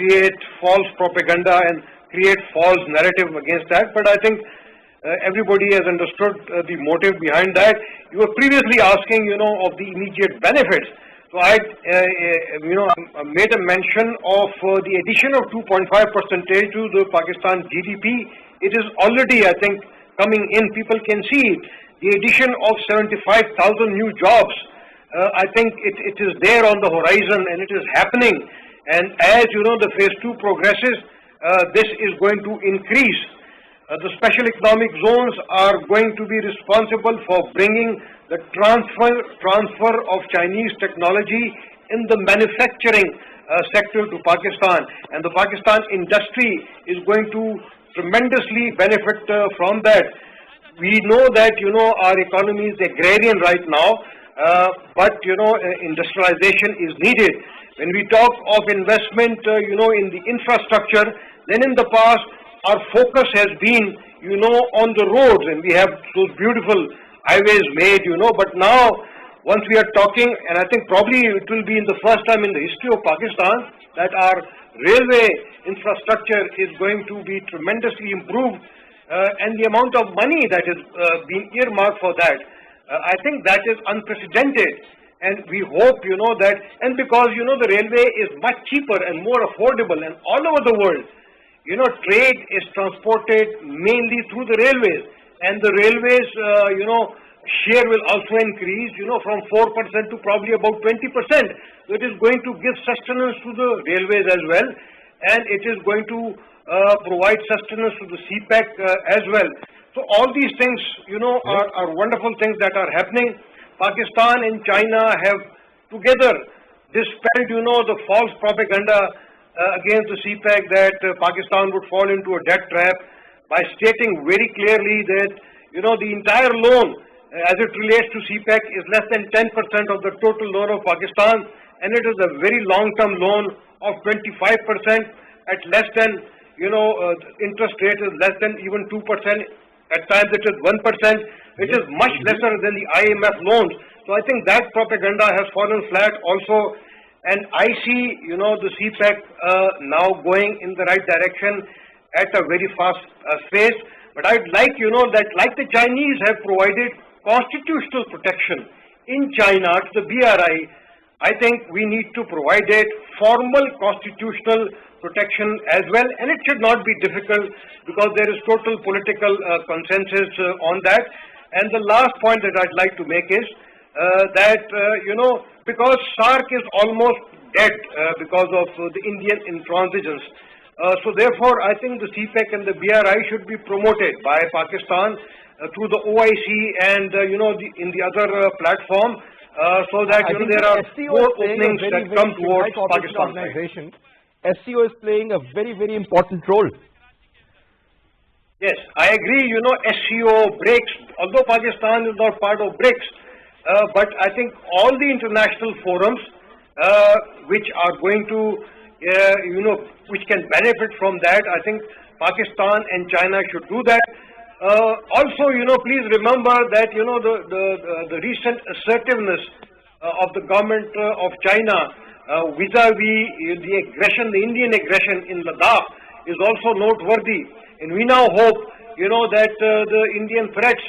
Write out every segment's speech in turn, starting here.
create false propaganda and create false narrative against that. But I think everybody has understood the motive behind that. You were previously asking, of the immediate benefits. So I, made a mention of the addition of 2.5% to the Pakistan GDP. It is already, I think, coming in. People can see it. The addition of 75,000 new jobs. I think it is there on the horizon and it is happening. And as the phase 2 progresses, this is going to increase. The special economic zones are going to be responsible for bringing the transfer of Chinese technology in the manufacturing sector to Pakistan, and the Pakistan industry is going to tremendously benefit from that. We know that our economy is agrarian right now, but industrialization is needed. When we talk of investment, in the infrastructure, then in the past our focus has been, on the roads, and we have those beautiful highways made, but now once we are talking, and I think probably it will be in the first time in the history of Pakistan that our railway infrastructure is going to be tremendously improved, and the amount of money that is being earmarked for that, I think that is unprecedented. And we hope, that, and because, the railway is much cheaper and more affordable, and all over the world, trade is transported mainly through the railways, and the railways, share will also increase, from 4% to probably about 20%. So it is going to give sustenance to the railways as well, and it is going to provide sustenance to the CPEC as well. So all these things, are wonderful things that are happening. Pakistan and China have together dispelled, the false propaganda against the CPEC that Pakistan would fall into a debt trap by stating very clearly that, the entire loan as it relates to CPEC is less than 10% of the total loan of Pakistan, and it is a very long-term loan of 25% at less than, interest rate is less than even 2%. At times it is 1%, which is much lesser than the IMF loans. So I think that propaganda has fallen flat also. And I see, the CPEC now going in the right direction at a very fast pace. But I'd like, that like the Chinese have provided constitutional protection in China to the BRI, I think we need to provide it formal constitutional protection as well. And it should not be difficult because there is total political consensus on that. And the last point that I'd like to make is that, because SARC is almost dead because of the Indian intransigence. So therefore, I think the CPEC and the BRI should be promoted by Pakistan through the OIC and, in the other platform, so that there are more openings that come towards Pakistan. SCO is playing a very, very important role. Yes, I agree, SCO, BRICS, although Pakistan is not part of BRICS, but I think all the international forums which are going to, which can benefit from that, I think Pakistan and China should do that. Also, please remember that, the recent assertiveness of the government of China vis-a-vis the aggression, the Indian aggression in Ladakh is also noteworthy. And we now hope, that the Indian threats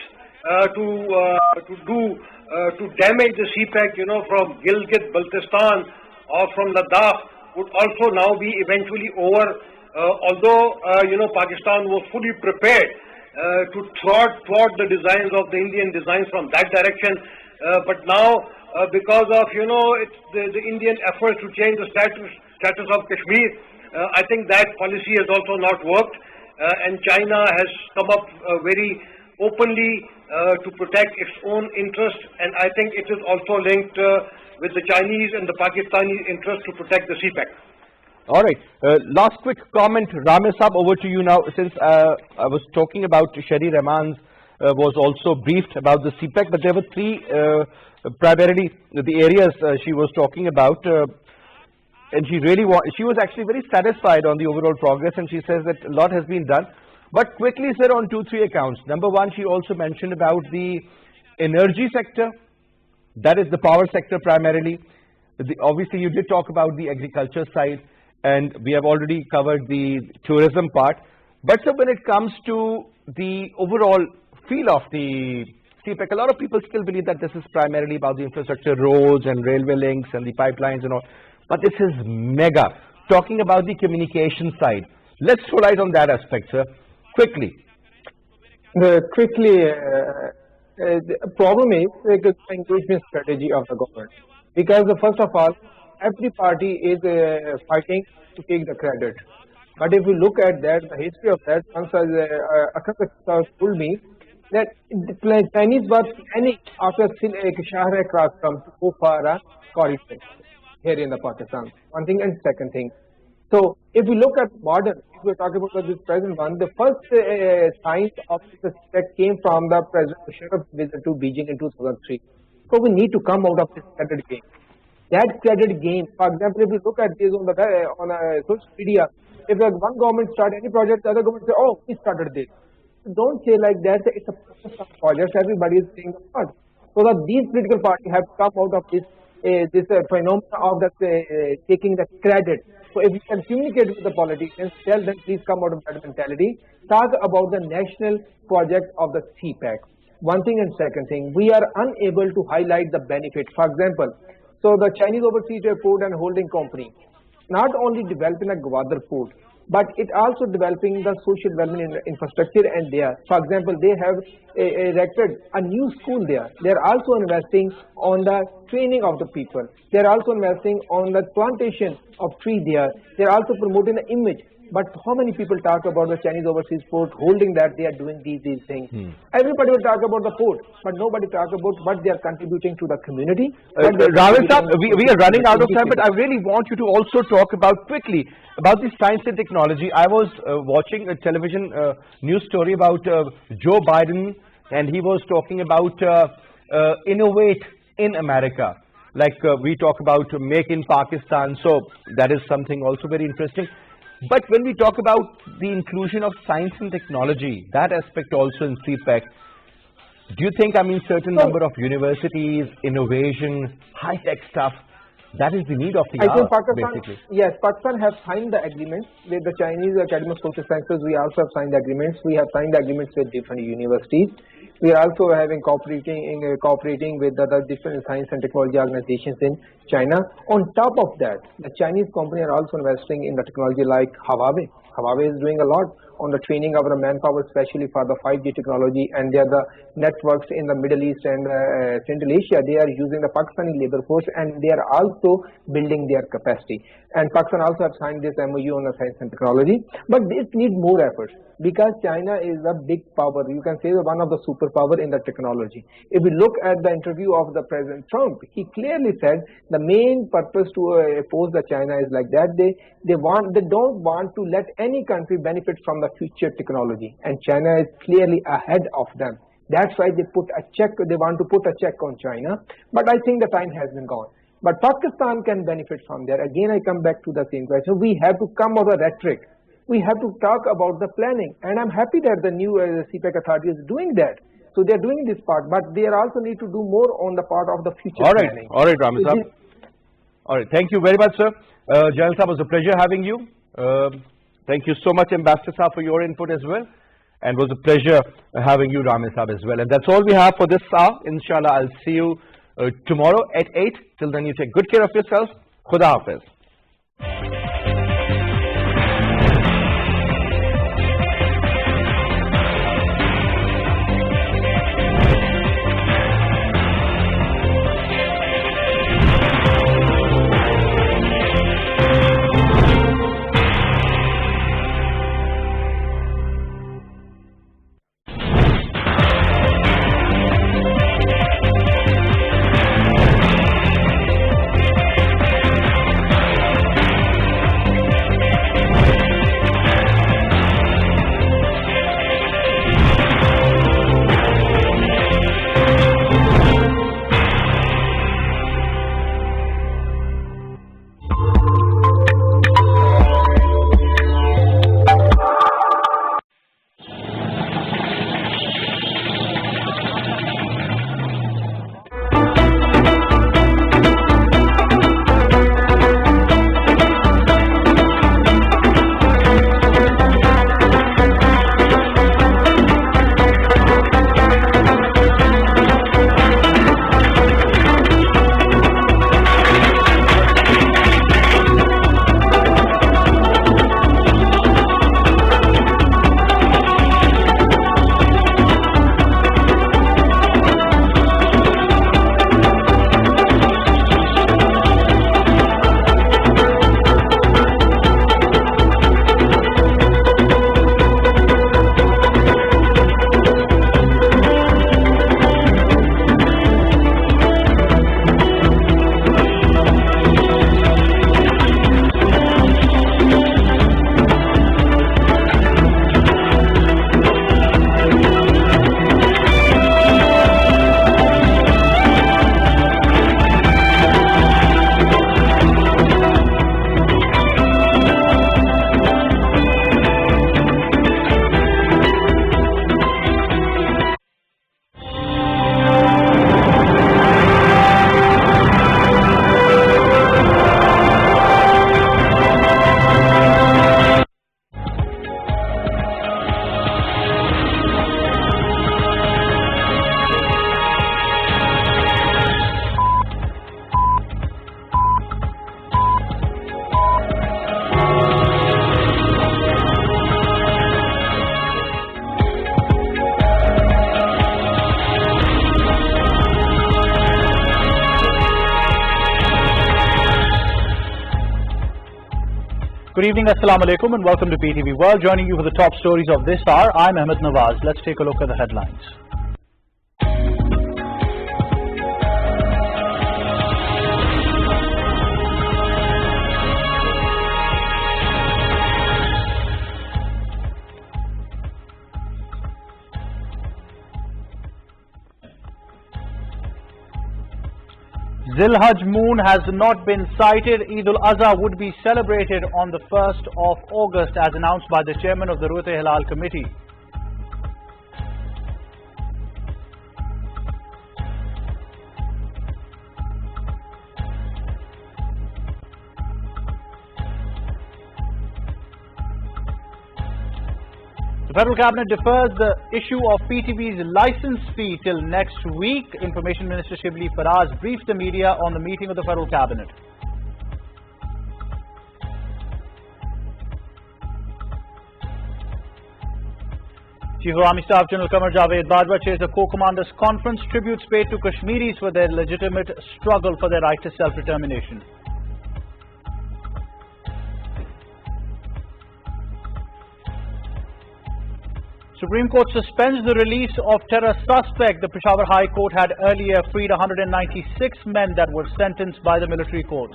to damage the CPEC, from Gilgit-Baltistan or from Ladakh would also now be eventually over. Although, Pakistan was fully prepared to thwart the designs of the Indian designs from that direction. But now, because of, the Indian efforts to change the status of Kashmir, I think that policy has also not worked. And China has come up very openly to protect its own interests, and I think it is also linked with the Chinese and the Pakistani interest to protect the CPEC. All right. Last quick comment, Ramez Saab, over to you now. Since I was talking about Sherry Rahman's was also briefed about the CPEC, but there were three primarily the areas she was talking about. And she was actually very satisfied on the overall progress, and she says that a lot has been done. But quickly, sir, on 2-3 accounts. Number one, she also mentioned about the energy sector, that is the power sector primarily. Obviously, you did talk about the agriculture side. and we have already covered the tourism part. But so when it comes to the overall feel of the CPEC, a lot of people still believe that this is primarily about the infrastructure, roads and railway links and the pipelines and all. But this is mega. Talking about the communication side, let's throw light on that aspect, sir, quickly. The problem is the engagement strategy of the government, because first of all, every party is fighting to take the credit. But if we look at that, the history of that, once Akhtar told me that the Chinese were planning after Shahr cross from to go for a corridor here in the Pakistan. One thing, and second thing. So if we look at modern, if we talk about this present one, the first signs of this that came from the President Musharraf's visit to Beijing in 2003. So we need to come out of this credit game. That credit game, for example, if we look at this on social media, if one government start any project, the other government say, "Oh, we started this." Don't say like that. It's a process of projects. Everybody is saying the part. So that these political parties have come out of this phenomenon of that taking the credit. So if you can communicate with the politicians, tell them please come out of that mentality. Talk about the national project of the CPEC. One thing, and second thing, we are unable to highlight the benefit. For example, so the Chinese Overseas Port and Holding Company not only developing a Gwadar port, but it also developing the social development infrastructure, and there, for example, they have erected a new school there. They are also investing on the training of the people. They are also investing on the plantation of tree there. They are also promoting the image. But how many people talk about the Chinese Overseas Port holding that they are doing these things? Everybody will talk about the port, but nobody talk about what they are contributing to the community. Rawal sir, we are running out of time, but I really want you to also talk about quickly about the science and technology. I was watching a television news story about Joe Biden, and he was talking about innovate in America. Like we talk about make in Pakistan, so that is something also very interesting. But when we talk about the inclusion of science and technology, that aspect also in CPEC, do you think, I mean, certain number of universities, innovation, high-tech stuff, that is the need of the hour, basically? Yes, Pakistan has signed the agreements with the Chinese Academy of Social Sciences. We also have signed the agreements. We have signed the agreements with different universities. We are also having cooperating with the different science and technology organizations in China. On top of that, the Chinese company are also investing in the technology like Huawei. Huawei is doing a lot on the training of the manpower, especially for the 5G technology, and they are the networks in the Middle East and Central Asia. They are using the Pakistani labor force, and they are also building their capacity. And Pakistan also have signed this MOU on the science and technology. But this needs more efforts, because China is a big power. You can say one of the superpower in the technology. If we look at the interview of the President Trump, he clearly said the main purpose to oppose the China is like that. They don't want to let any country benefit from the future technology, and China is clearly ahead of them. That's why they want to put a check on China. But I think the time has been gone. But Pakistan can benefit from there. Again, I come back to the same question. We have to come out of rhetoric. We have to talk about the planning. And I'm happy that the new CPEC authority is doing that. So they're doing this part, but they also need to do more on the part of the future planning. All right, Ramez Saab. All right, thank you very much, sir. General Saab, it was a pleasure having you. Thank you so much, Ambassador Saab, for your input as well. And it was a pleasure having you, Ramez Saab, as well. And that's all we have for this hour. Inshallah, I'll see you tomorrow at 8. Till then, you take good care of yourself. Khuda Hafiz. Good evening, Assalamu alaikum, and welcome to PTV World. Joining you for the top stories of this hour, I'm Ahmed Nawaz. Let's take a look at the headlines. Zilhaj moon has not been sighted. Eid al-Adha would be celebrated on the 1st of August as announced by the chairman of the Ru'yat-e-Hilal committee. The Federal Cabinet defers the issue of PTV's license fee till next week. Information Minister Shibli Faraz briefed the media on the meeting of the Federal Cabinet. Chief of Army Staff General Qamar Javed Bajwa chairs a co-commanders conference. Tributes paid to Kashmiris for their legitimate struggle for their right to self-determination. Supreme Court suspends the release of terror suspect. The Peshawar High Court had earlier freed 196 men that were sentenced by the military courts.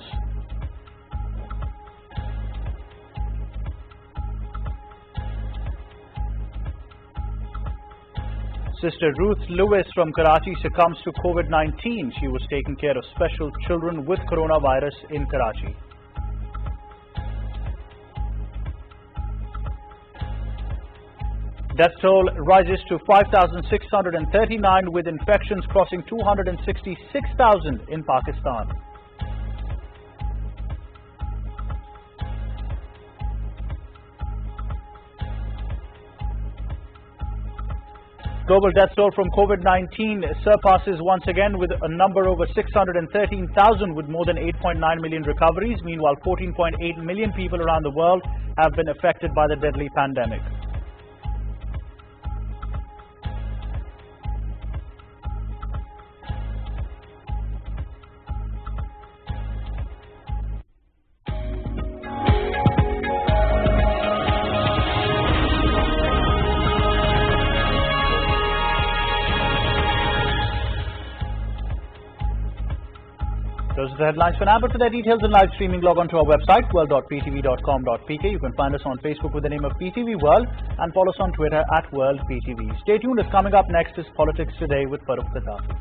Sister Ruth Lewis from Karachi succumbs to COVID-19. She was taking care of special children with coronavirus in Karachi. Death toll rises to 5,639 with infections crossing 266,000 in Pakistan. Global death toll from COVID-19 surpasses once again with a number over 613,000 with more than 8.9 million recoveries. Meanwhile, 14.8 million people around the world have been affected by the deadly pandemic. Those are the headlines for now, but for their details and live streaming, log on to our website, world.ptv.com.pk. You can find us on Facebook with the name of PTV World and follow us on Twitter at WorldPTV. Stay tuned, as coming up next is Politics Today with Farooq Qaddafi.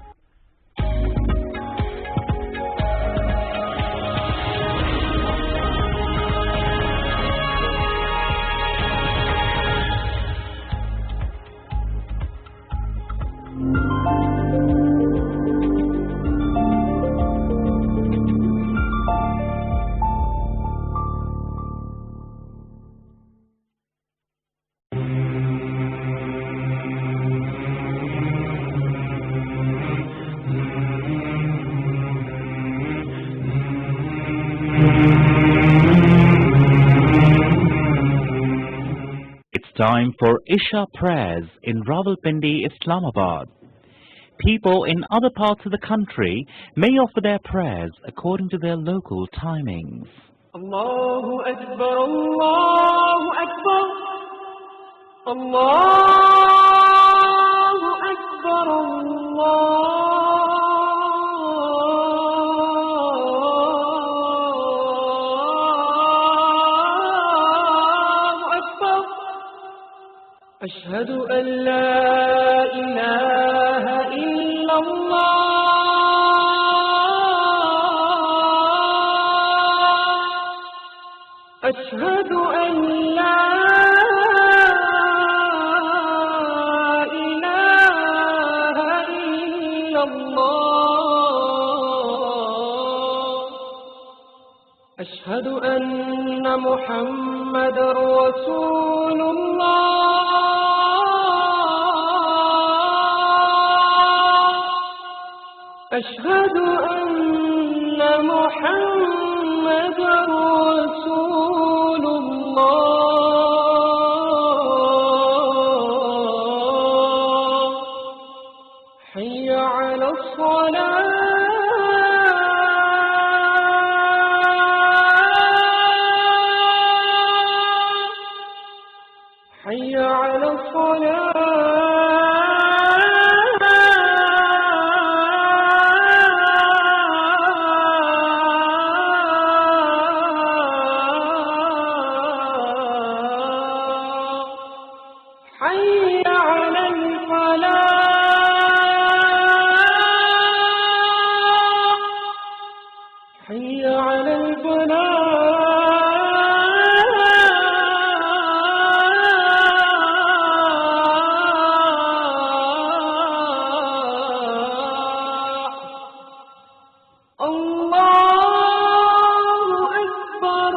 It's time for Isha prayers in Rawalpindi, Islamabad. People in other parts of the country may offer their prayers according to their local timings. Allahu Akbar, Allahu Akbar, Allahu Akbar, Allahu Akbar. Ashhadu an la ilaha illallah. أشهد أن لا إله إلا الله أشهد أن محمد رسول الله أشهد أن محمد رسول الله حي على الصلاة حي على الصلاة حي على الفلاح حي على الفلاح الله أكبر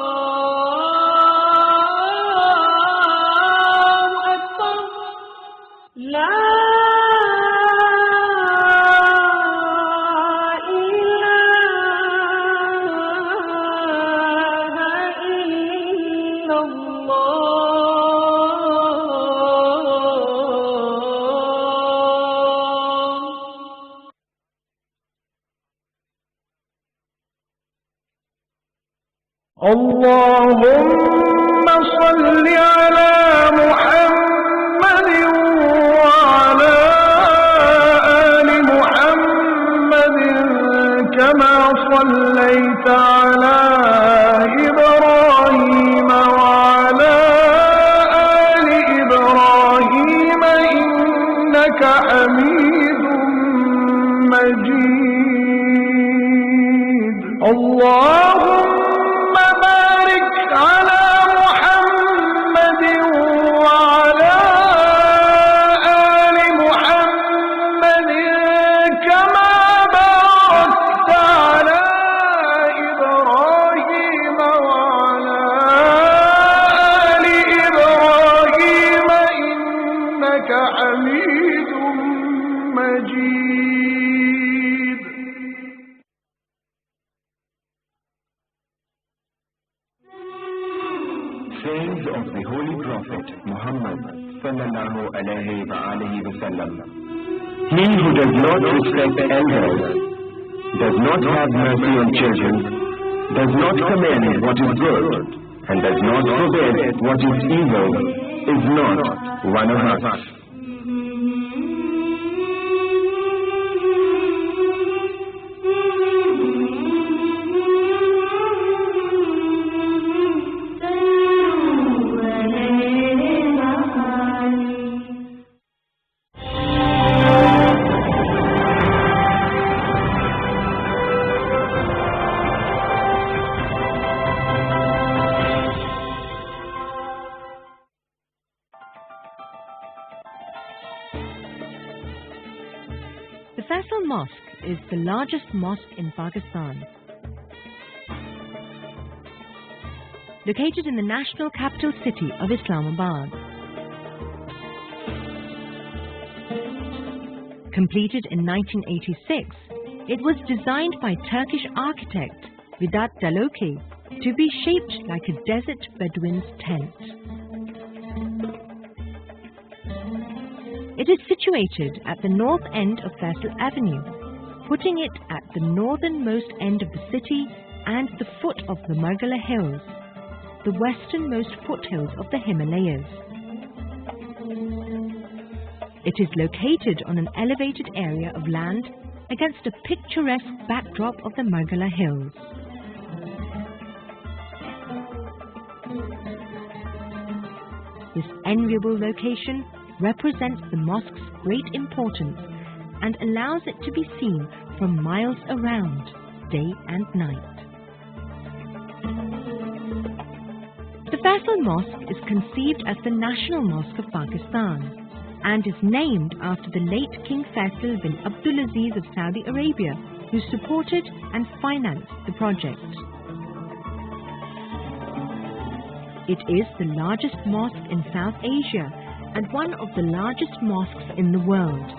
الله أكبر لا إله إلا الله اللهم صل على محمد وعلى آل محمد كما صليت على إبراهيم وعلى آل إبراهيم إنك حميد مجيد اللهم بارك على محمد وعلى آل محمد كما باركت على إبراهيم وعلى آل إبراهيم إنك حميد مجيد Sayings of the Holy Prophet Muhammad sallallahu alayhi wa alihi wasallam. He who does not respect elders, does not have mercy on children, does not commend what is good, and does not forbid what is evil, is not one of us. The Faisal Mosque is the largest mosque in Pakistan. Located in the national capital city of Islamabad. Completed in 1986, it was designed by Turkish architect Vedat Daloki to be shaped like a desert Bedouin's tent. It is situated at the north end of Faisal Avenue, putting it at the northernmost end of the city and the foot of the Margala Hills, the westernmost foothills of the Himalayas. It is located on an elevated area of land against a picturesque backdrop of the Margala Hills. This enviable location represents the mosque's great importance and allows it to be seen from miles around, day and night. The Faisal Mosque is conceived as the national mosque of Pakistan and is named after the late King Faisal bin Abdulaziz of Saudi Arabia, who supported and financed the project. It is the largest mosque in South Asia and one of the largest mosques in the world.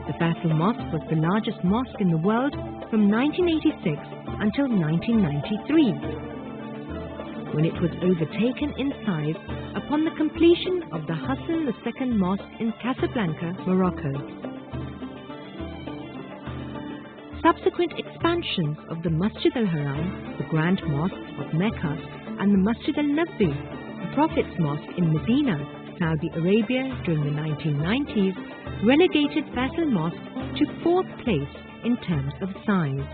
The Faisal Mosque was the largest mosque in the world from 1986 until 1993, when it was overtaken in size upon the completion of the Hassan II Mosque in Casablanca, Morocco. subsequent expansions of the Masjid al-Haram, the Grand Mosque of Mecca, and the Masjid al-Nabawi, the Prophet's Mosque in Medina, Saudi Arabia during the 1990s, relegated Faisal Mosque to 4th place in terms of size.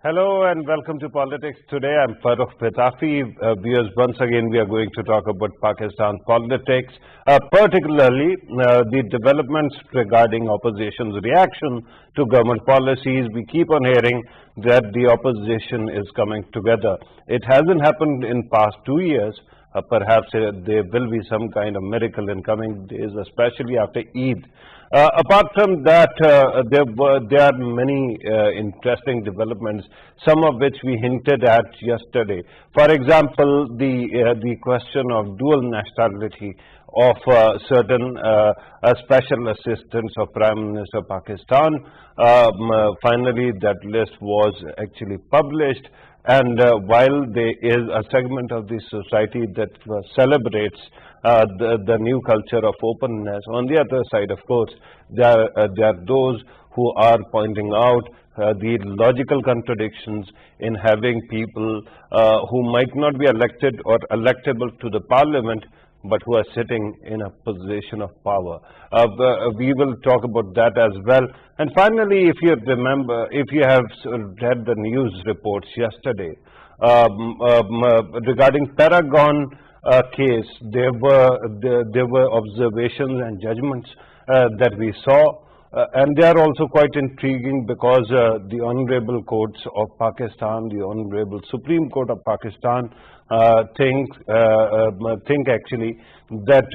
Hello and welcome to Politics Today. I'm Farooq Petafi. Viewers, once again we are going to talk about Pakistan politics, particularly the developments regarding opposition's reaction to government policies. We keep on hearing that the opposition is coming together. It hasn't happened in past 2 years. Perhaps there will be some kind of miracle in coming days, especially after Eid. Apart from that, there are many interesting developments, some of which we hinted at yesterday. For example, the question of dual nationality of certain special assistants of Prime Minister of Pakistan. Finally, that list was actually published. And while there is a segment of the society that celebrates the new culture of openness, on the other side, of course, there are those who are pointing out the logical contradictions in having people who might not be elected or electable to the parliament, but who are sitting in a position of power. We will talk about that as well. And finally, if you remember, if you have read the news reports yesterday regarding Paragon case, there were observations and judgments that we saw. And they are also quite intriguing because the Honorable Courts of Pakistan, the Honorable Supreme Court of Pakistan think actually that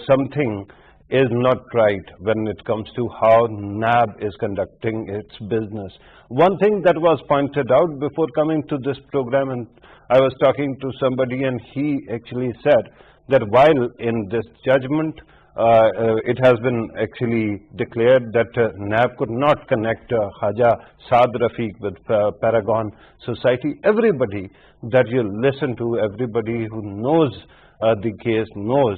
something is not right when it comes to how NAB is conducting its business. One thing that was pointed out before coming to this program, and I was talking to somebody and he actually said that while in this judgment it has been actually declared that NAB could not connect Khaja Saad Rafiq with Paragon Society. Everybody that you listen to, everybody who knows the case knows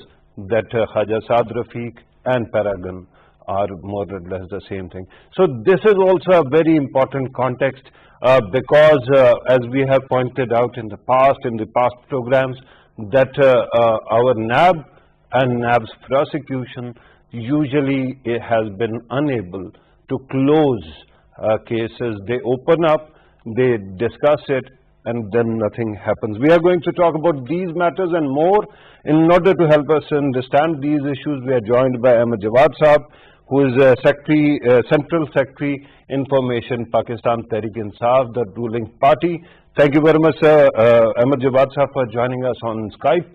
that Khaja Saad Rafiq and Paragon are more or less the same thing. So this is also a very important context because as we have pointed out in the past programs, that our NAB and NAB's prosecution usually has been unable to close cases. They open up, they discuss it, and then nothing happens. We are going to talk about these matters and more. In order to help us understand these issues, we are joined by Ahmed Jawad Saab, who is Central Secretary Information Pakistan Tehreek-e-Insaf, the ruling party. Thank you very much, sir, Ahmed Jawad Saab, for joining us on Skype.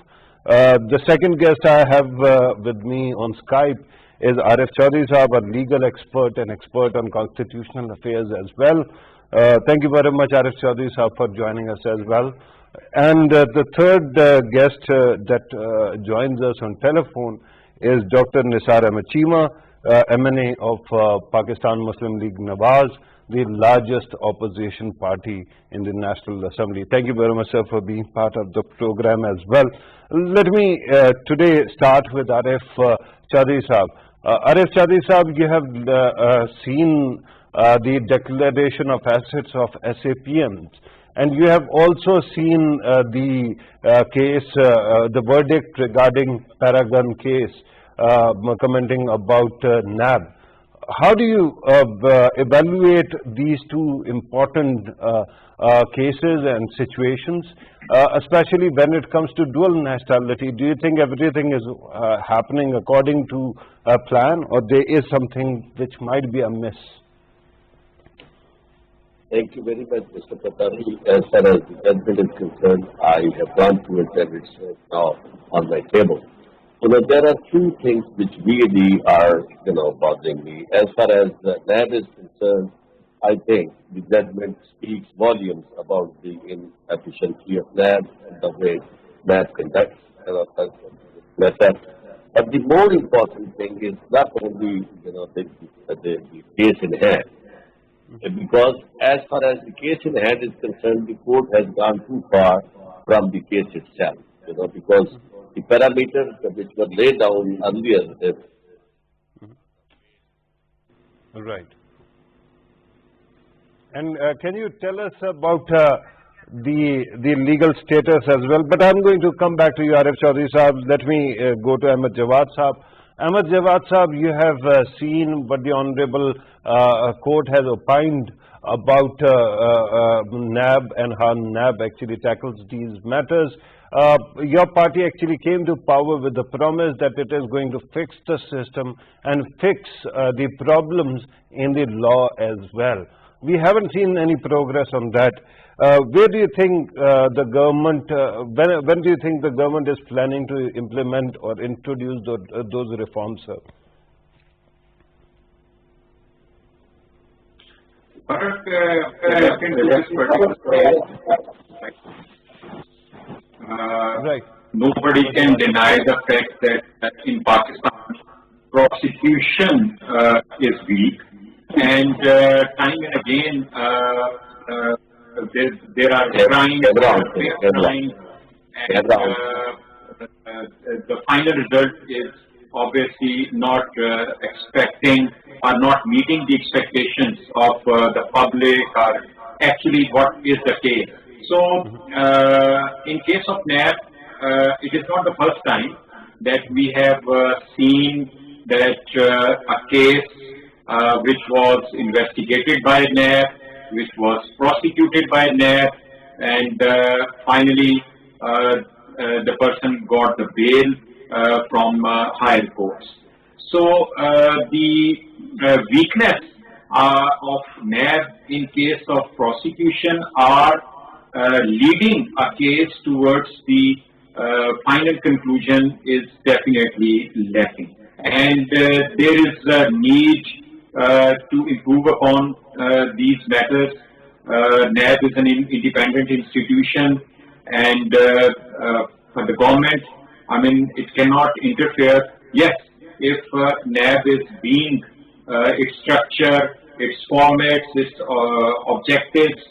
The second guest I have with me on Skype is Arif Chaudhry Saab, a legal expert and expert on constitutional affairs as well. Thank you very much, Arif Chaudhry Saab, for joining us as well. And the third guest that joins us on telephone is Dr. Nisar Ahmed Cheema, MNA of Pakistan Muslim League Nawaz, the largest opposition party in the National Assembly. Thank you very much, sir, for being part of the program as well. Let me today start with Arif Chaudhry Saab. Arif Chaudhry Saab, you have seen the declaration of assets of SAPMs, and you have also seen the case, the verdict regarding Paragon case, commenting about NAB. How do you evaluate these two important cases and situations, especially when it comes to dual nationality? Do you think everything is happening according to a plan, or there is something which might be amiss? Thank you very much, Mr. Patafi. As far as the judgment is concerned, I have gone through it and it's now on my table. There are two things which really are, bothering me. As far as the NAB is concerned, I think the judgment speaks volumes about the inefficiency of NAB and the way NAB conducts matter. But the more important thing is not only, the case in hand, because as far as the case in hand is concerned, the court has gone too far from the case itself, because the parameters which were laid down earlier. Right. And can you tell us about the legal status as well? But I'm going to come back to you, Arif Chaudhry Sahab. Let me go to Ahmed Jawad Sahab. Ahmed Jawad Sahab, you have seen what the Honorable Court has opined about NAB and how NAB actually tackles these matters. Your party actually came to power with the promise that it is going to fix the system and fix the problems in the law as well. We haven't seen any progress on that. Where do you think the government, when do you think the government is planning to implement or introduce those reforms, sir? Right. Nobody can deny the fact that in Pakistan, prosecution is weak, and time and again there are crimes, and the final result is obviously not expecting or not meeting the expectations of the public, or actually what is the case. So, in case of NAB, it is not the first time that we have seen that a case which was investigated by NAB, which was prosecuted by NAB, and finally the person got the bail from higher courts. So the weakness of NAB in case of prosecution are leading a case towards the final conclusion is definitely lacking. And there is a need to improve upon these matters. NAB is an independent institution, and the government, it cannot interfere. Yes, if NAB is being, its structure, its formats, its objectives,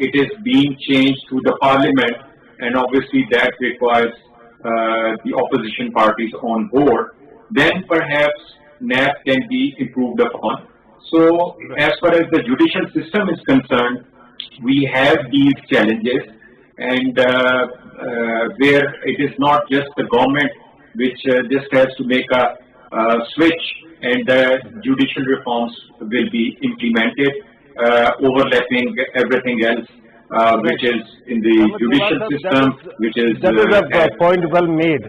it is being changed through the parliament, and obviously that requires the opposition parties on board. Then perhaps NAB can be improved upon. So as far as the judicial system is concerned, we have these challenges, and where it is not just the government which just has to make a switch, and judicial reforms will be implemented, overlapping everything else, which is in the judicial system, which is... That is a point well made,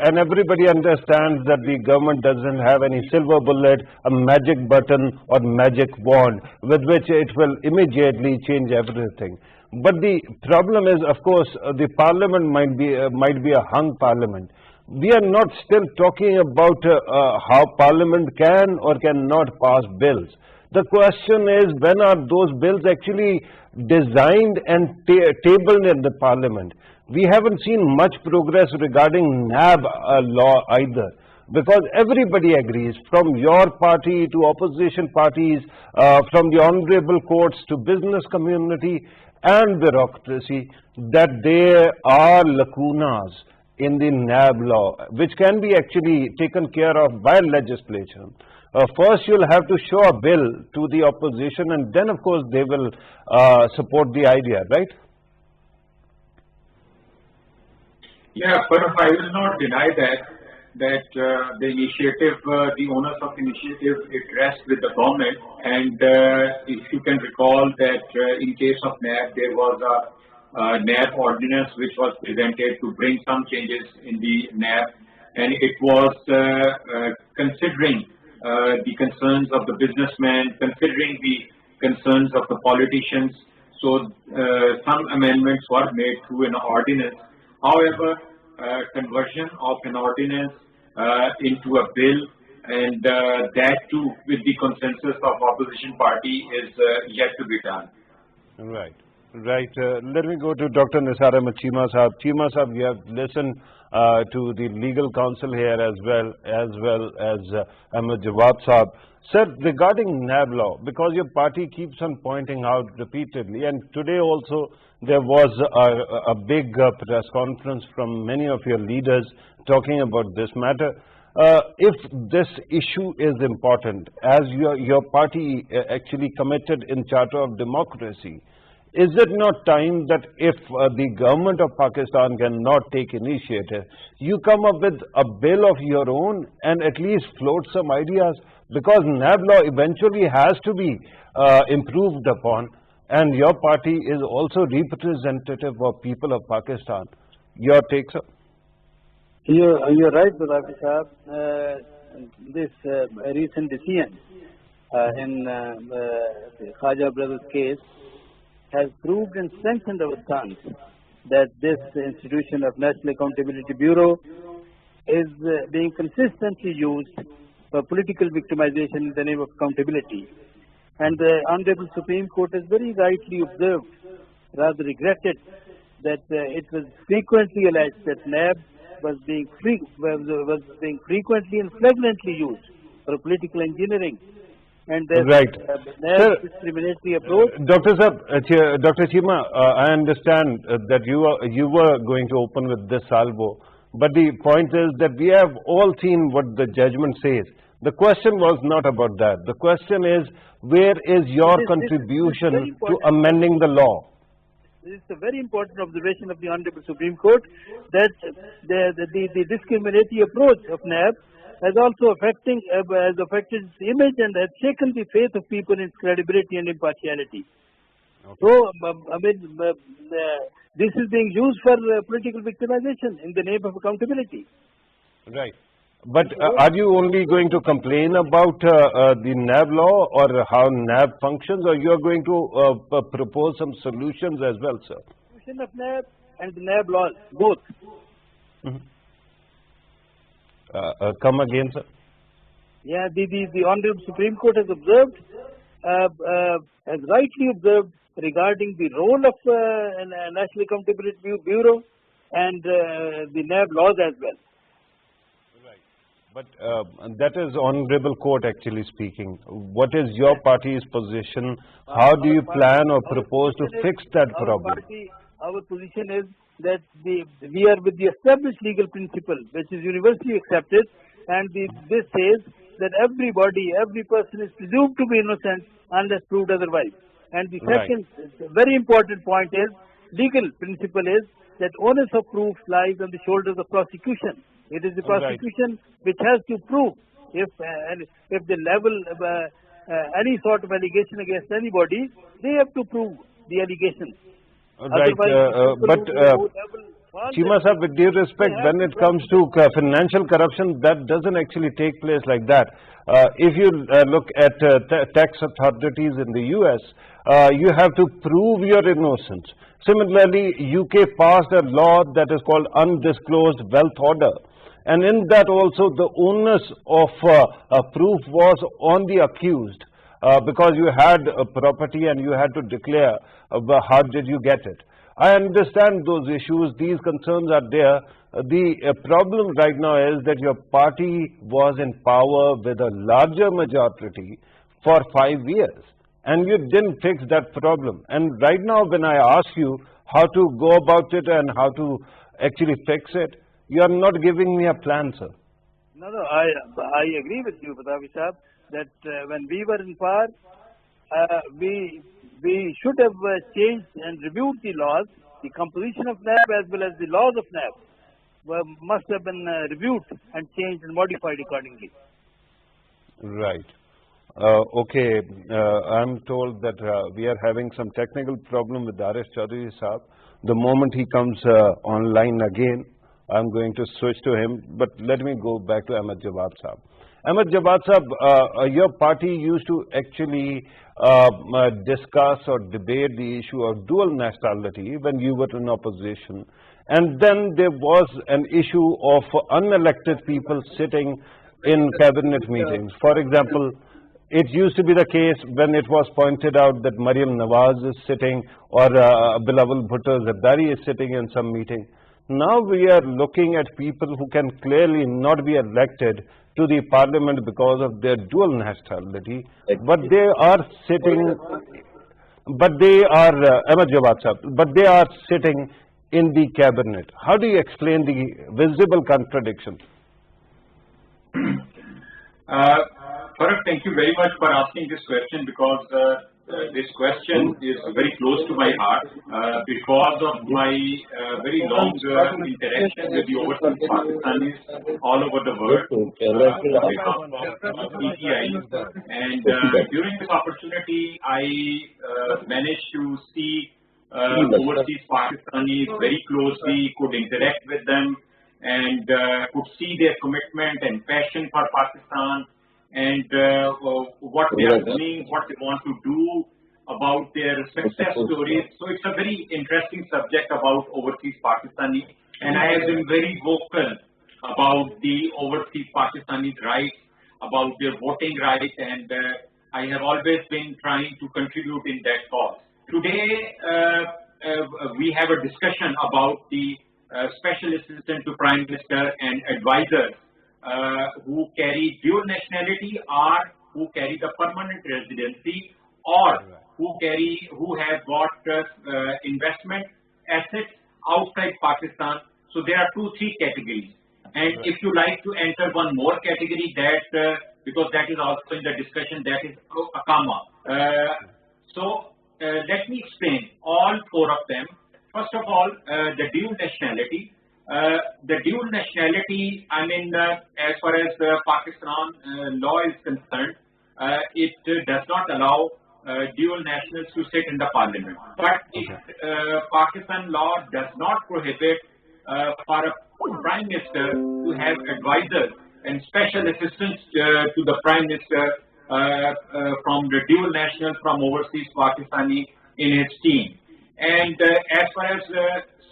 and everybody understands that the government doesn't have any silver bullet, a magic button or magic wand with which it will immediately change everything. But the problem is, of course, the parliament might be a hung parliament. We are not still talking about how parliament can or cannot pass bills. The question is, when are those bills actually designed and tabled in the parliament? We haven't seen much progress regarding NAB law either, because everybody agrees, from your party to opposition parties, from the honorable courts to business community and bureaucracy, that there are lacunas in the NAB law, which can be actually taken care of by legislation. First, you'll have to show a bill to the opposition, and then, of course, they will support the idea, right? Yeah, but I will not deny that the initiative, the owners of initiative, it rests with the government. And if you can recall that in case of NAB, there was a NAB ordinance which was presented to bring some changes in the NAB, and it was considering the concerns of the businessmen, considering the concerns of the politicians. So some amendments were made through an ordinance. However, conversion of an ordinance into a bill, and that too with the consensus of opposition party is yet to be done. Right. Right. Let me go to Dr. Nisar Ahmed Cheema Sahab. Cheema Sahab, you have listened to the legal counsel here as well as Ahmed Jawad Sahab. Sir, regarding NAB law, because your party keeps on pointing out repeatedly, and today also there was a big press conference from many of your leaders talking about this matter. If this issue is important, as your party actually committed in Charter of Democracy, is it not time that if the government of Pakistan cannot take initiative, you come up with a bill of your own and at least float some ideas? Because NAB law eventually has to be improved upon, and your party is also representative of people of Pakistan. Your take, sir? You're right, Badafi Sahab. This recent decision in the Khaja brothers case has proved and strengthened our stance that this institution of National Accountability Bureau is being consistently used for political victimization in the name of accountability. And the Honorable Supreme Court has very rightly observed, rather regretted, that it was frequently alleged that NAB was being frequently and flagrantly used for political engineering. And right. NAB's discriminatory approach. Dr. Cheema, I understand that you were going to open with this salvo, but the point is that we have all seen what the judgment says. The question was not about that. The question is, where is your contribution to amending the law? This is a very important observation of the Honorable Supreme Court, that the discriminatory approach of NAB has also affected its image and has shaken the faith of people in its credibility and impartiality. Okay. So, this is being used for political victimization in the name of accountability. Right. But are you only going to complain about the NAB law or how NAB functions, or you are going to propose some solutions as well, sir? Solution of NAB and the NAB laws, both. Come again, sir. Yeah, the Honorable Supreme Court has observed, has rightly observed regarding the role of National Accountability Bureau and the NAB laws as well. But that is Honorable Court actually speaking. What is your party's position? How do you plan or propose to fix that problem? Our position is that we are with the established legal principle, which is universally accepted, and this says that every person is presumed to be innocent unless proved otherwise. And the second very important point is, legal principle is that onus of proof lies on the shoulders of prosecution. It is the prosecution which has to prove if they level any sort of allegation against anybody, they have to prove the allegation. Right, but Cheema Sahab, with due respect, when it comes to financial corruption, that doesn't actually take place like that. If you look at tax authorities in the US, you have to prove your innocence. Similarly, UK passed a law that is called Undisclosed Wealth Order. And in that also the onus of proof was on the accused, because you had a property and you had to declare how did you get it. I understand those issues, these concerns are there. The problem right now is that your party was in power with a larger majority for 5 years and you didn't fix that problem. And right now when I ask you how to go about it and how to actually fix it, you are not giving me a plan, sir. No, I agree with you, Badawi Sahab, that when we were in power, we should have changed and reviewed the laws. The composition of NAB as well as the laws of NAB must have been reviewed and changed and modified accordingly. Right. Okay. I'm told that we are having some technical problem with Arish Chaudhary Sahab. The moment he comes online again, I'm going to switch to him, but let me go back to Ahmed Jawad Sahab. Ahmed Jawad Sahab, your party used to actually discuss or debate the issue of dual nationality when you were in opposition, And then there was an issue of unelected people sitting in cabinet meetings. For example, it used to be the case when it was pointed out that Maryam Nawaz is sitting or Bilawal Bhutto Zardari is sitting in some meeting. Now we are looking at people who can clearly not be elected to the parliament because of their dual nationality, but they are sitting, but they are, Ahmed Jawad Sahab, but they are sitting in the cabinet. How do you explain the visible contradiction? Farag, thank you very much for asking this question, because this question is very close to my heart because of my very long interaction with the overseas Pakistanis all over the world on behalf of PTI. And during this opportunity, I managed to see overseas Pakistanis very closely, could interact with them, and could see their commitment and passion for Pakistan, and what they are doing, what they want to do about their success stories. So it's a very interesting subject about overseas Pakistani, and I have been very vocal about the overseas Pakistani rights, about their voting rights, and I have always been trying to contribute in that cause. Today, we have a discussion about the Special Assistant to Prime Minister and advisors who carry dual nationality, or who carry the permanent residency, or who have got investment assets outside Pakistan. So there are 2-3 categories. And if you like to enter one more category, that because that is also in the discussion, that is Akama. Let me explain all 4 of them. First of all, the dual nationality. The dual nationality, I mean, as far as Pakistan law is concerned, it does not allow dual nationals to sit in the parliament. But Pakistan law does not prohibit for a prime minister to have advisors and special assistants to the prime minister from the dual nationals from overseas Pakistani in his team. And as far as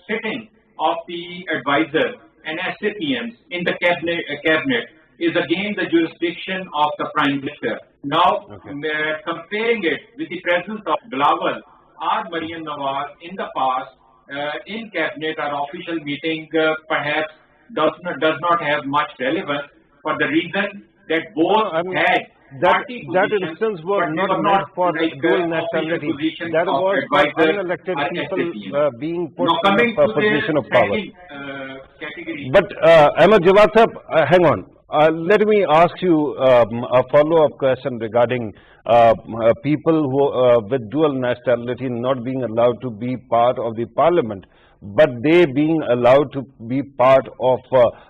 sitting of the advisor and SAPMs in the cabinet is again the jurisdiction of the prime minister. Now, comparing it with the presence of Bilawal or Maryam Nawaz in the past in cabinet or official meeting, perhaps does not have much relevance, for the reason that both had that instance was not meant for dual nationality. That was for unelected people being put in a position of power. But Ahmed Jawad Sahab, hang on. Let me ask you a follow-up question regarding people who with dual nationality not being allowed to be part of the parliament, but they being allowed to be part of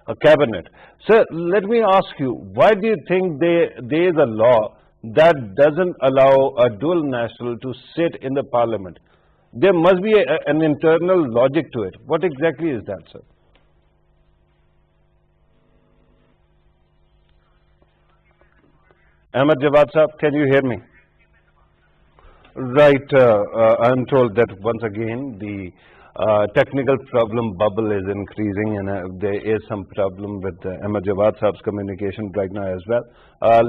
a cabinet. Sir, let me ask you, why do you think there is a law that doesn't allow a dual national to sit in the parliament? There must be an internal logic to it. What exactly is that, sir? Ahmed Jawad Sahab, can you hear me? Right, I'm told that once again the technical problem bubble is increasing, and there is some problem with Ahmed Jawad Sahab's communication right now as well.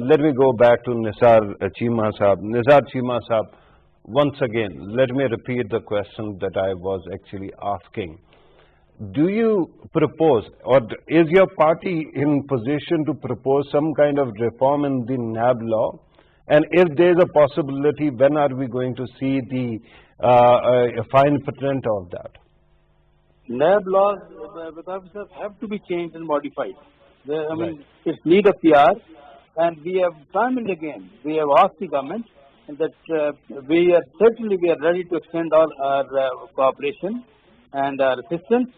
Let me go back to Nisar Cheema Sahab. Nisar Cheema Sahab, once again, let me repeat the question that I was actually asking. Do you propose, or is your party in position to propose some kind of reform in the NAB law? And if there is a possibility, when are we going to see the fine print of that? NAB laws have to be changed and modified. I mean, it's need of the hour, and we have time and again, we have asked the government that we are ready to extend all our cooperation and our assistance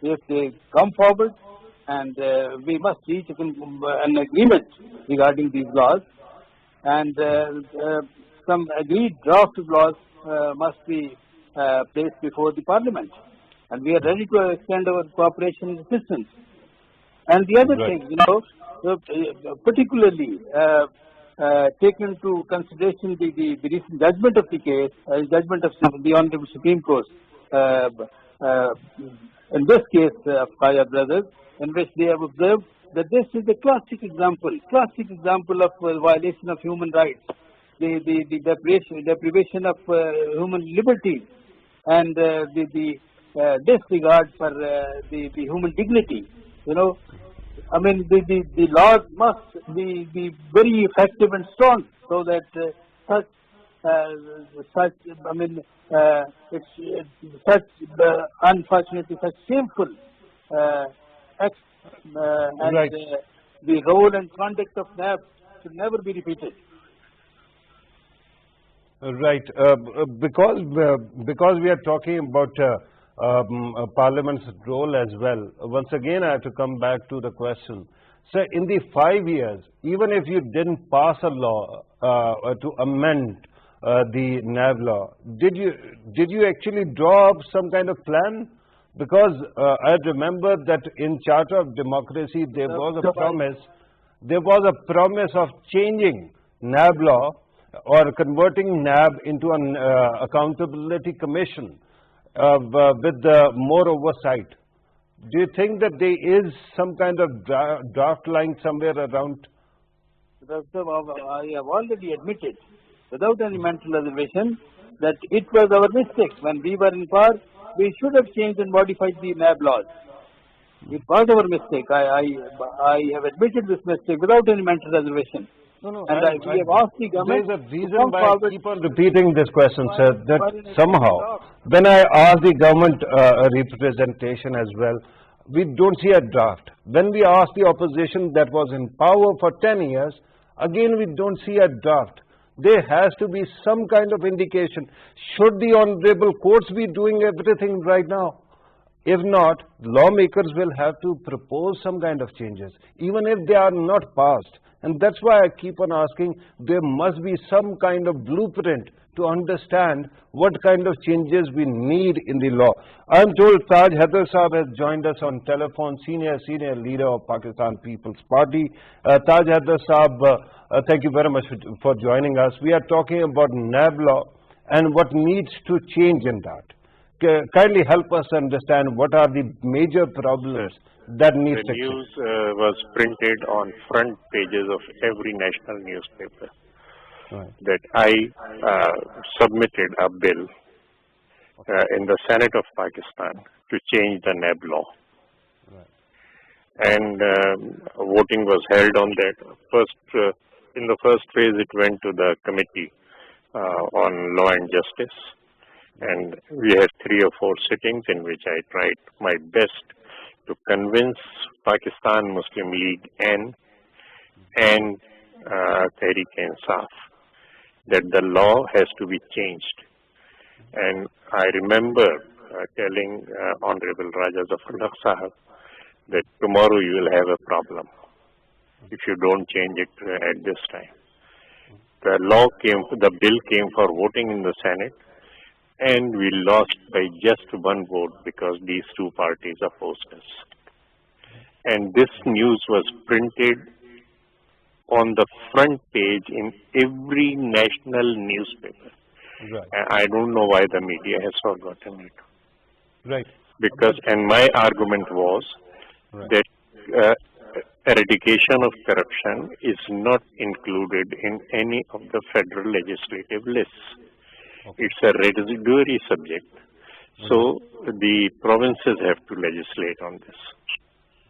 if they come forward, and we must reach an agreement regarding these laws, and some agreed draft of laws must be placed before the parliament, and we are ready to extend our cooperation and assistance. And the other thing, you know, particularly taken into consideration the recent judgment of the case, judgment of the Honorable Supreme Court, in this case of Khaja brothers, in which they have observed that this is a classic example of violation of human rights, the deprivation of human liberties, and the disregard for the human dignity. You know, I mean, the laws must be very effective and strong, so that unfortunately, such shameful acts and Right. The role and conduct of NAB should never be repeated. Right. Because we are talking about Parliament's role as well, once again I have to come back to the question. So in the 5 years, even if you didn't pass a law to amend the NAB law, did you actually draw up some kind of plan? Because I remember that in Charter of Democracy there was a promise of changing NAB law or converting NAB into an accountability commission with more oversight. Do you think that there is some kind of draft lying somewhere around? I have already admitted, without any mental reservation, that it was our mistake. When we were in power, we should have changed and modified the NAB laws. It was our mistake. I have admitted this mistake without any mental reservation. No, and we have asked the government. There is a reason to come why I forward. keep on repeating this question, sir, that somehow, when I ask the government representation as well, we don't see a draft. When we ask the opposition that was in power for 10 years, again we don't see a draft. There has to be some kind of indication. Should the honorable courts be doing everything right now? If not, lawmakers will have to propose some kind of changes, even if they are not passed. And that's why I keep on asking, there must be some kind of blueprint to understand what kind of changes we need in the law. I'm told Taj Haider Saab has joined us on telephone, senior leader of Pakistan People's Party. Taj Haider Saab, thank you very much for joining us. We are talking about NAB law and what needs to change in that. Kindly help us understand what are the major problems that need to The change. news was printed on front pages of every national newspaper. Right. That I submitted a bill in the Senate of Pakistan to change the NAB law. Right. And voting was held on that. In the first phase, it went to the Committee on Law and Justice. And we had 3 or 4 sittings in which I tried my best to convince Pakistan Muslim League and Tehreek-e-Insaf that the law has to be changed. And I remember telling Honorable Raja Zafarullah Sahab that tomorrow you will have a problem if you don't change it at this time. The bill came for voting in the Senate, and we lost by just 1 vote because these 2 parties opposed us. And this news was printed on the front page in every national newspaper. Right. And I don't know why the media has forgotten it. Right. Because, and my argument was Right. that eradication of corruption is not included in any of the federal legislative lists. Okay. It's a residuary subject. So the provinces have to legislate on this.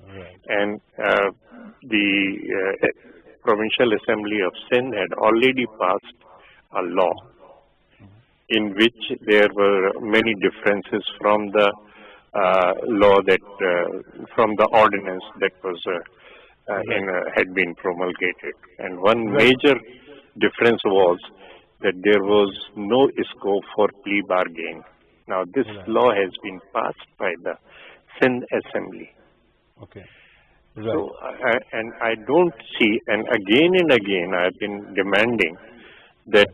Right. And the Provincial Assembly of Sindh had already passed a law in which there were many differences from the law that, from the ordinance that was had been promulgated. And one major difference was that there was no scope for plea bargain. Now this law has been passed by the Sindh Assembly. Okay. So, and I don't see, and again I've been demanding that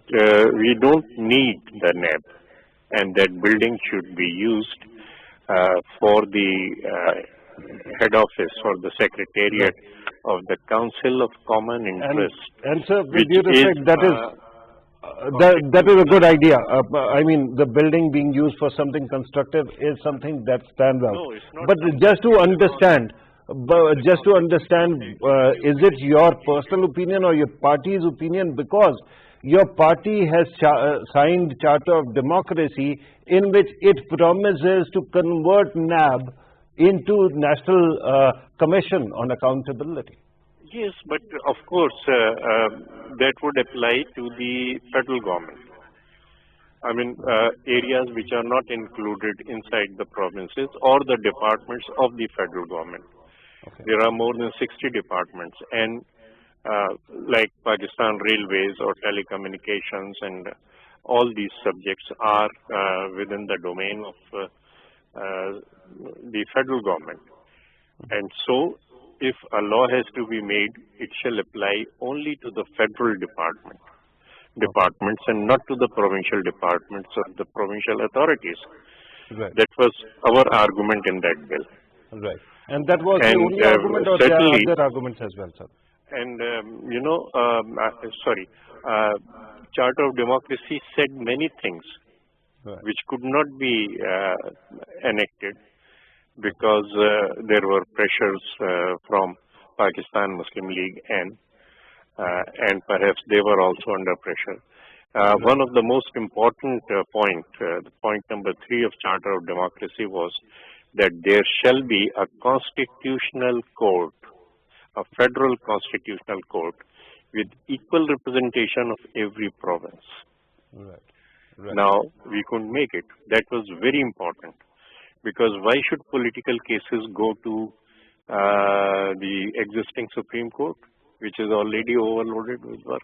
we don't need the NAB, and that building should be used for the head office, for the secretariat of the Council of Common Interest. And sir, with which due respect, is, that is That is a good idea. I mean, the building being used for something constructive is something that stands out. No, it's not. But just to understand, is it your personal opinion or your party's opinion? Because your party has signed Charter of Democracy in which it promises to convert NAB into National Commission on Accountability. Yes, but of course, that would apply to the federal government. I mean, areas which are not included inside the provinces or the departments of the federal government. Okay. There are more than 60 departments, and like Pakistan Railways or telecommunications and all these subjects are within the domain of the federal government. And so, if a law has to be made, it shall apply only to the federal departments and not to the provincial departments or the provincial authorities. Right. That was our argument in that bill. Right. And that was the only argument, or there are other arguments as well, sir? And, Charter of Democracy said many things which could not be enacted because there were pressures from Pakistan Muslim League and perhaps they were also under pressure. One of the most important point number 3 of Charter of Democracy was that there shall be a constitutional court, a federal constitutional court with equal representation of every province. Right. Now, we couldn't make it. That was very important because why should political cases go to the existing Supreme Court, which is already overloaded with work?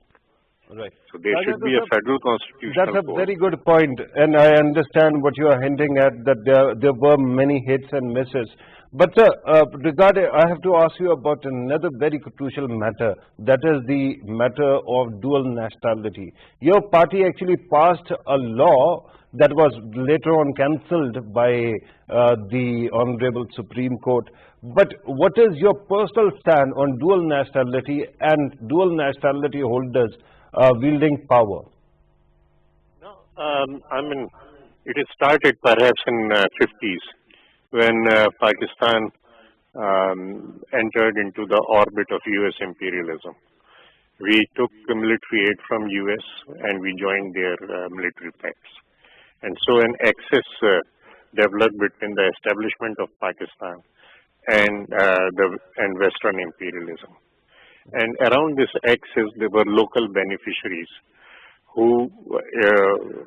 Right. So there should be a federal constitutional That's a court. very good point, and I understand what you are hinting at, that there were many hits and misses. But sir, I have to ask you about another very crucial matter, that is the matter of dual nationality. Your party actually passed a law that was later on cancelled by the Honorable Supreme Court. But what is your personal stand on dual nationality and dual nationality holders wielding power? No, I mean, it started perhaps in 50s when Pakistan entered into the orbit of US imperialism. We took military aid from US and we joined their military pacts. And so an axis developed between the establishment of Pakistan and Western imperialism. And around this axis, there were local beneficiaries who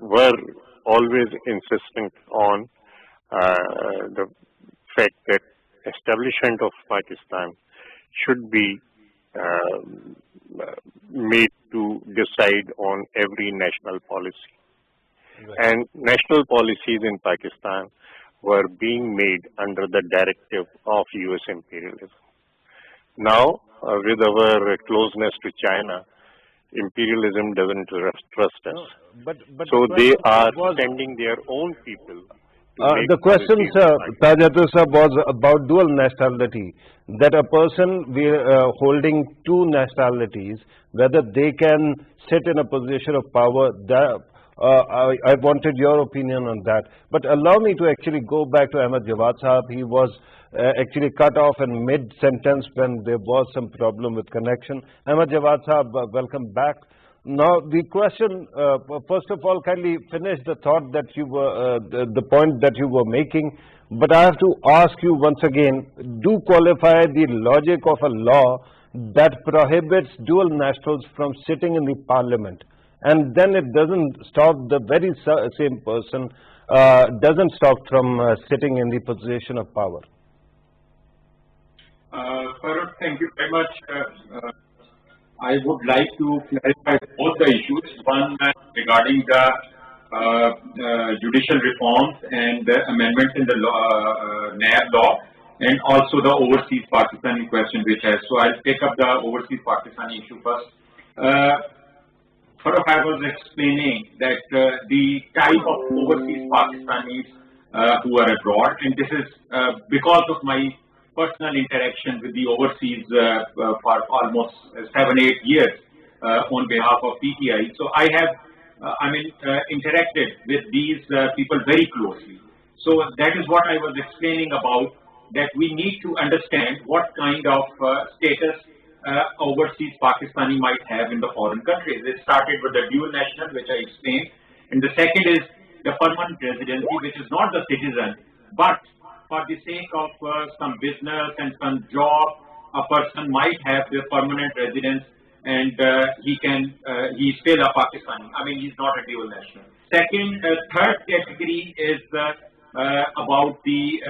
were always insistent on the fact that establishment of Pakistan should be made to decide on every national policy. Right. And national policies in Pakistan were being made under the directive of US imperialism. Now, with our closeness to China, imperialism doesn't trust us. But so they are sending their own people. The question, sir, Tajaddusah, was about dual nationality. That a person holding two nationalities, whether they can sit in a position of power, I wanted your opinion on that. But allow me to actually go back to Ahmed Jawad Sahab. He was actually cut off in mid-sentence when there was some problem with connection. Ahmed Jawad Sahab, welcome back. Now, the question, first of all, kindly finish the thought that you were, the point that you were making. But I have to ask you once again, do qualify the logic of a law that prohibits dual nationals from sitting in the parliament. And then it doesn't stop the very same person, doesn't stop from sitting in the position of power. Farooq, thank you very much. I would like to clarify both the issues. One regarding the judicial reforms and the amendments in the NAB law, and also the overseas Pakistani question which has. So I'll take up the overseas Pakistani issue first. Farooq, I was explaining that the type of overseas Pakistanis who are abroad, and this is because of my personal interaction with the overseas for almost 7-8 years on behalf of PTI. So I have interacted with these people very closely. So that is what I was explaining about, that we need to understand what kind of status overseas Pakistani might have in the foreign countries. It started with the dual national, which I explained, and the second is the permanent residency, which is not the citizen, but for the sake of some business and some job, a person might have the permanent residence and he's still a Pakistani. He's not a dual national. Third category is about the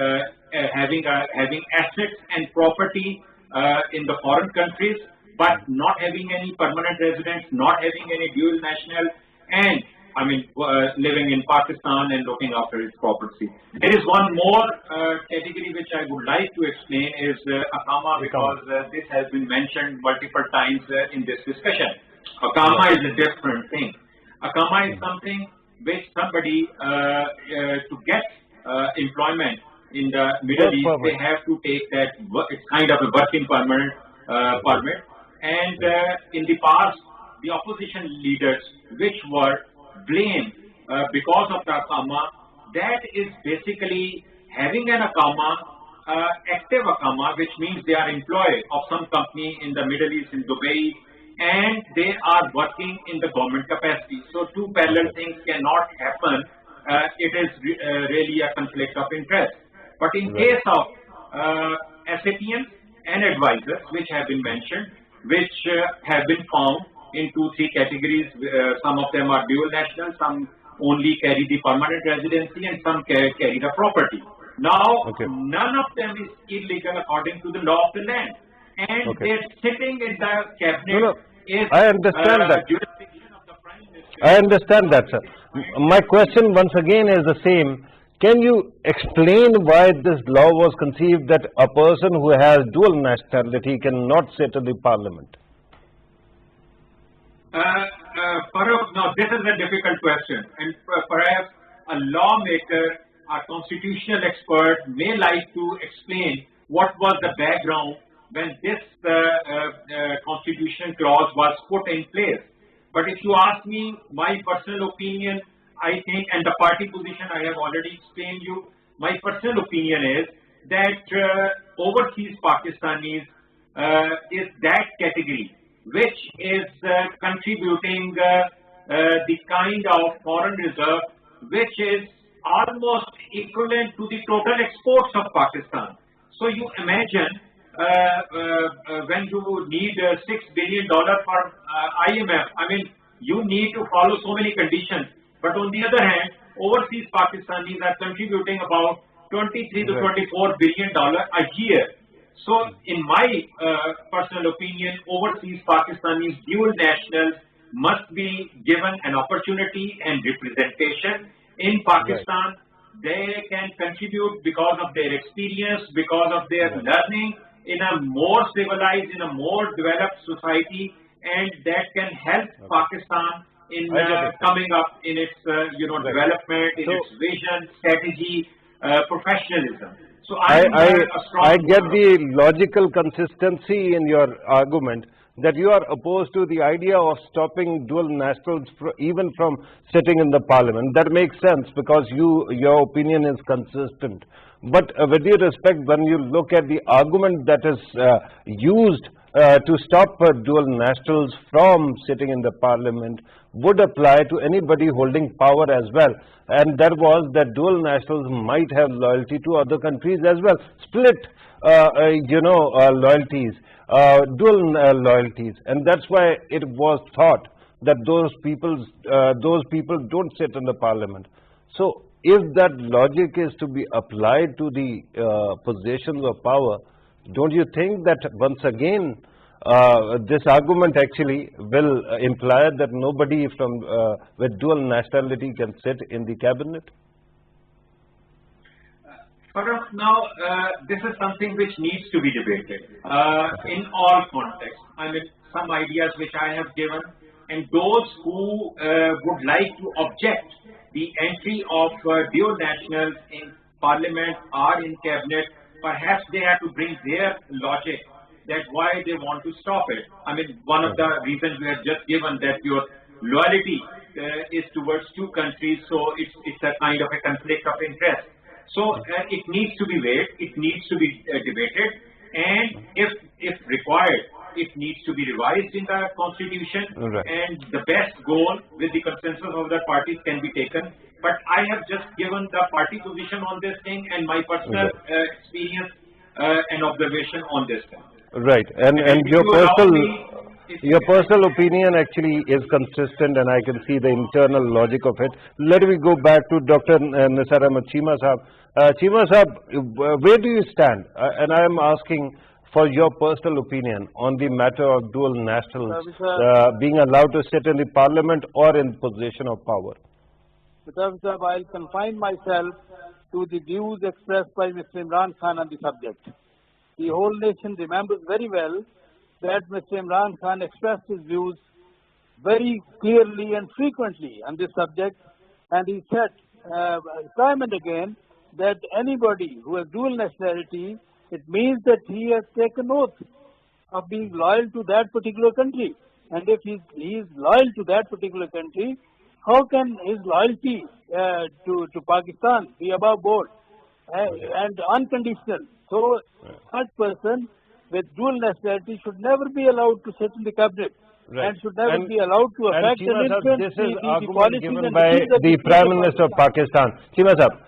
having assets and property in the foreign countries, but not having any permanent residence, not having any dual national, and living in Pakistan and looking after its property. There is one more category which I would like to explain is Akama, because this has been mentioned multiple times in this discussion. Akama is a different thing. Akama is something which somebody to get employment in the Middle East, they have to take that, it's kind of a working permit. And in the past, the opposition leaders which were blamed because of the Akama, that is basically having an Akama, active Akama, which means they are employed of some company in the Middle East, in Dubai, and they are working in the government capacity. So two parallel things cannot happen. It is really a conflict of interest. But in case of SAPMs and advisors, which have been mentioned, which have been found in 2-3 categories, some of them are dual national, some only carry the permanent residency, and some carry the property. Now, none of them is illegal according to the law of the land. And they're sitting in the cabinet. I understand that. I understand that, sir. My question once again is the same. Can you explain why this law was conceived that a person who has dual nationality cannot sit in the parliament? Now, this is a difficult question, and perhaps a lawmaker or constitutional expert may like to explain what was the background when this constitution clause was put in place. But if you ask me, my personal opinion, I think, and the party position I have already explained you, my personal opinion is that overseas Pakistanis is that category which is contributing the kind of foreign reserve which is almost equivalent to the total exports of Pakistan. So you imagine when you need $6 billion for IMF, you need to follow so many conditions. But on the other hand, overseas Pakistanis are contributing about $23 to $24 billion a year. So in my personal opinion, overseas Pakistanis, dual nationals, must be given an opportunity and representation in Pakistan. They can contribute because of their experience, because of their learning in a more civilized, in a more developed society, and that can help Pakistan in coming up in its development, in its vision, strategy, professionalism. So I get the logical consistency in your argument that you are opposed to the idea of stopping dual nationals even from sitting in the parliament. That makes sense because your opinion is consistent. But with due respect, when you look at the argument that is used to stop dual nationals from sitting in the parliament would apply to anybody holding power as well. And that was that dual nationals might have loyalty to other countries as well. Split, loyalties, dual loyalties. And that's why it was thought that those people don't sit in the parliament. So if that logic is to be applied to the positions of power, don't you think that once again this argument actually will imply that nobody from with dual nationality can sit in the cabinet? Now, this is something which needs to be debated in all contexts. Some ideas which I have given, and those who would like to object the entry of dual nationals in parliament or in cabinet, perhaps they have to bring their logic that why they want to stop it. One of the reasons we have just given, that your loyalty is towards two countries, so it's a kind of a conflict of interest. So it needs to be weighed, it needs to be debated, and if required, it needs to be revised in the constitution, and the best goal with the consensus of the parties can be taken. But I have just given the party position on this thing and my personal experience and observation on this thing. Right, and your personal opinion actually is consistent, and I can see the internal logic of it. Let me go back to Dr. Nisar Ahmed Cheema Sahab. Cheema Sahab, where do you stand? And I am asking for your personal opinion on the matter of dual nationals being allowed to sit in the parliament or in position of power. I'll confine myself to the views expressed by Mr. Imran Khan on the subject. The whole nation remembers very well that Mr. Imran Khan expressed his views very clearly and frequently on this subject, and he said time and again that anybody who has dual nationality, it means that he has taken oath of being loyal to that particular country. And if he is loyal to that particular country, how can his loyalty to Pakistan be above board and unconditional? So such person with dual nationality should never be allowed to sit in the cabinet and should never be allowed to affect and influence the policies given by the Prime Minister of Pakistan. Cheema Sahab,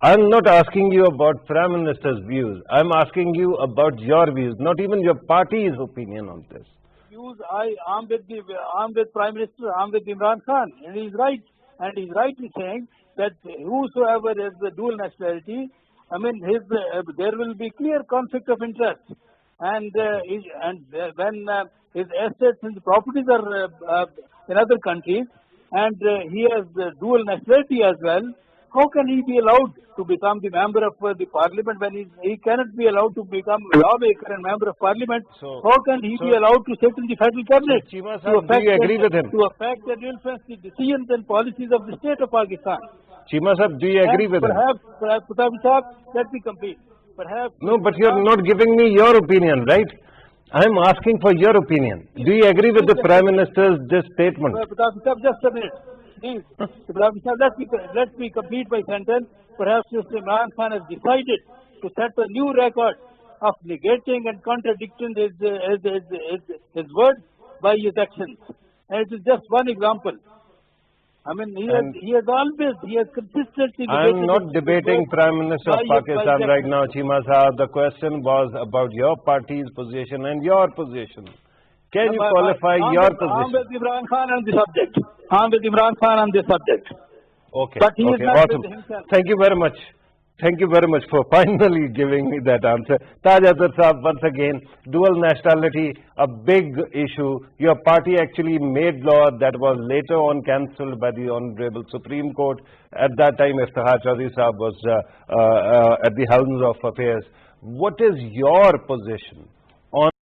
I'm not asking you about Prime Minister's views. I'm asking you about your views, not even your party's opinion on this. I'm with Prime Minister, I'm with Imran Khan, and he's right. And he's rightly saying that whosoever has the dual nationality, I mean, there will be clear conflict of interest. And when his assets and properties are in other countries, and he has the dual nationality as well, how can he be allowed to become the member of the parliament when he cannot be allowed to become a lawmaker and member of parliament? How can he be allowed to sit in the federal cabinet do you agree with him? To affect and influence the decisions and policies of the state of Pakistan? Cheema Sahab, do you agree with him? Perhaps, let me complete. Perhaps. No, but you're not giving me your opinion, right? I'm asking for your opinion. Do you agree with the Prime Minister's this statement? Just a minute. Please, let me complete my sentence. Perhaps Mr. Imran Khan has decided to set a new record of negating and contradicting his words by his actions. And it is just one example. I mean, he has consistently... I'm not debating Prime Minister of Pakistan right now, Cheema Sahab. The question was about your party's position and your position. Can you qualify your position? I'm with Imran Khan on the subject. I'm with Imran Khan on this subject. Okay. But he is not awesome. with himself. Thank you very much. Thank you very much for finally giving me that answer. Taj Azhar Saab, once again, dual nationality, a big issue. Your party actually made law that was later on cancelled by the Honorable Supreme Court. At that time, Iftihar Chaudhry Saab was at the helm of affairs. What is your position